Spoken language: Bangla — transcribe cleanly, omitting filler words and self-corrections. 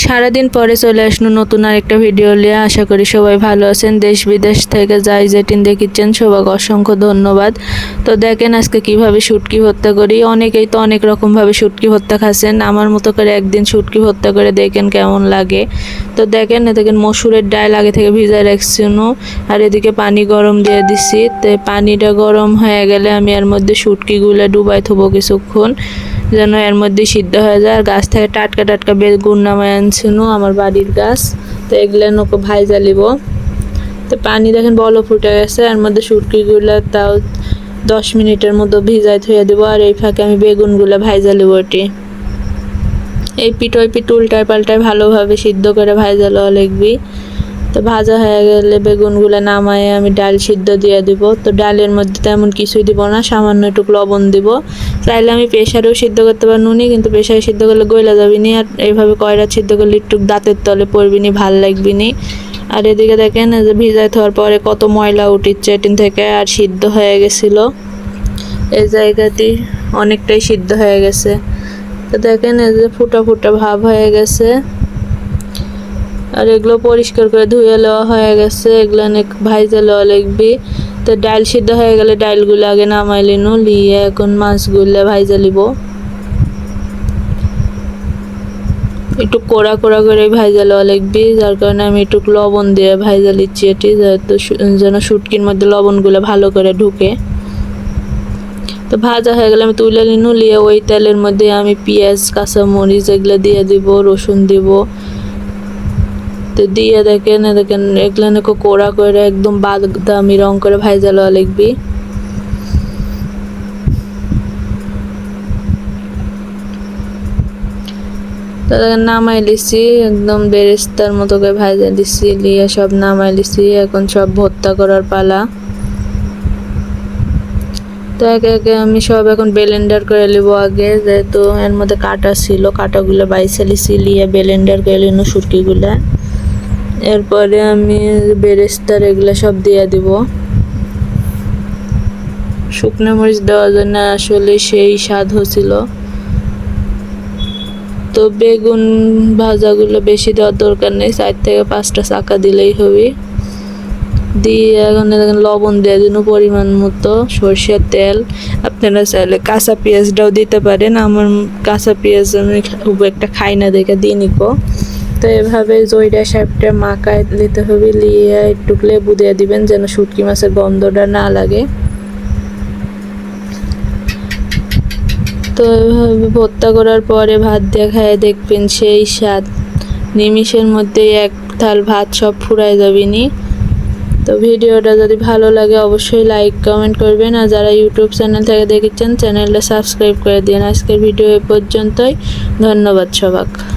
সারাদিন পরে চলে আসলো নতুন আরেকটা ভিডিও নিয়ে। আশা করি সবাই ভালো আছেন। দেশ বিদেশ থেকে যাই যেটিন দেখিচ্ছেন সবাইকে অসংখ্য ধন্যবাদ। তো দেখেন আজকে কিভাবে শুটকি ভর্তা করি। অনেকেই তো অনেক রকমভাবে শুটকি ভর্তা খাচ্ছেন, আমার মতো করে একদিন শুটকি ভর্তা করে দেখেন কেমন লাগে। তো দেখেন মসুরের ডাল আগে থেকে ভিজায় রাখছিল, আর এদিকে পানি গরম দিয়ে দিছি। তো পানিটা গরম হয়ে গেলে আমি এর মধ্যে শুটকিগুলো ডুবাই থবো কিছুক্ষণ, যেন এর মধ্যে সিদ্ধ হয়ে যায়। আর গাছ থেকে টাটকা টাটকা বেগুন নামায় আনছিল আমার বাড়ির গাছ, তো এগুলো নৌকো ভাইজা লিব। তো পানি দেখেন বলো ফুটে গেছে, এর মধ্যে শুটকিগুলো তাও 10 মিনিটের মতো ভিজাই থুয়ে দেবো। আর এই ফাঁকে আমি বেগুনগুলো ভাইজা লিব। ওটি এই পিঠ ওই পিঠ উল্টায় পাল্টায় ভালোভাবে সিদ্ধ করে ভাইজা লওয়া লাগবি। তো ভাজা হয়ে গেলে বেগুনগুলো নামায় আমি ডাল সিদ্ধ দিয়ে দিব। তো ডালের মধ্যে তেমন কিছুই দিব না, সামান্য একটু লবণ দিব। চাইলে আমি প্রেশারেও সিদ্ধ করতে পারি নুনি, কিন্তু প্রেশারে সিদ্ধ করলে গইলা যাবি নি। আর এইভাবে কয়রা সিদ্ধ করলে একটু দাঁতের তলে পড়বি নি, ভাল লাগবি নি। আর এদিকে দেখেন যে ভিজাই থাকার পরে কত ময়লা উঠিচ্ছে এটিন থেকে, আর সিদ্ধ হয়ে গেছিল এই জায়গাটি, অনেকটাই সিদ্ধ হয়ে গেছে। তো দেখেন এই যে ফুটা ফুটা ভাব হয়ে গেছে। আর এগুলো পরিষ্কার করে ধুয়ে লওয়া হয়ে গেছে, এগুলো অনেক ভাইজা লওয়া লাগবে। তো ডাল সিদ্ধ হয়ে গেলে ডালগুলো আগে নামাই লিনু, লিয়ে এখন মাছগুলো ভাইজা লিব। একটু কোড়া কোড়া করে ভাইজা লওয়া লাগবে, যার কারণে আমি একটু লবণ দিয়ে ভাইজা লিচ্ছি এটি, যেন শুটকির মধ্যে লবণগুলো ভালো করে ঢুকে। তো ভাজা হয়ে গেলে আমি তুলে লিনু, লিয়ে ওই তেলের মধ্যে আমি পেঁয়াজ কাঁচামরিচ এগুলো দিয়ে দিব, রসুন দিব। তো দিয়ে দেখেন এগুলো কোড়া করে একদম বাদামি রং করে ভাইজা লওয়া লাগবে। তো দেখেন নামাই লিছি, একদম বেরেস্তার মতো করে ভাইজা লিছি, লিয়ে সব নামাই লিছি। এখন সব ভর্তা করার পালা। তো একে একে আমি সব এখন ব্লেন্ডার করে নেব। আগে যেহেতু এর মধ্যে কাটা ছিল, কাটাগুলো বাইসে লিছি, লিয়ে ব্লেন্ডার করে নিন শুটকিগুলা। এরপরে আমি বেরেস্তার এগুলো সব দিয়ে দিব। শুকনো মরিচ দেওয়ার জন্য আসলে সেই স্বাদ হচ্ছিল। তো বেগুন ভাজাগুলো বেশি দেওয়ার দরকার নেই, 4 থেকে 5টা চাকা দিলেই হবে। দিয়ে এখন লবণ দিয়ে দিন পরিমাণ মতো, সরষের তেল। আপনারা চাইলে কাঁচা পেঁয়াজটাও দিতে পারেন, আমার কাঁচা পেঁয়াজ আমি খুব একটা খাই না দেখে দিয়ে নিকো। তো এভাবে জইটা সাপটা মাখায় নিতে হবে, নিয়ে একটু লেবু দিয়ে দিবেন যেন শুটকি মাছের গন্ধটা না লাগে। তো এভাবে ভর্তা করার পরে ভাত দিয়ে খায় দেখবেন সেই স্বাদ, নিমিষের মধ্যে এক থাল ভাত সব ফুরাই যাবে নি। তো ভিডিওটা যদি ভালো লাগে অবশ্যই লাইক কমেন্ট করবেন, আর যারা ইউটিউব চ্যানেল থেকে দেখেছেন চ্যানেলটা সাবস্ক্রাইব করে দিন। আজকের ভিডিও এ পর্যন্তই, ধন্যবাদ সবাইকে।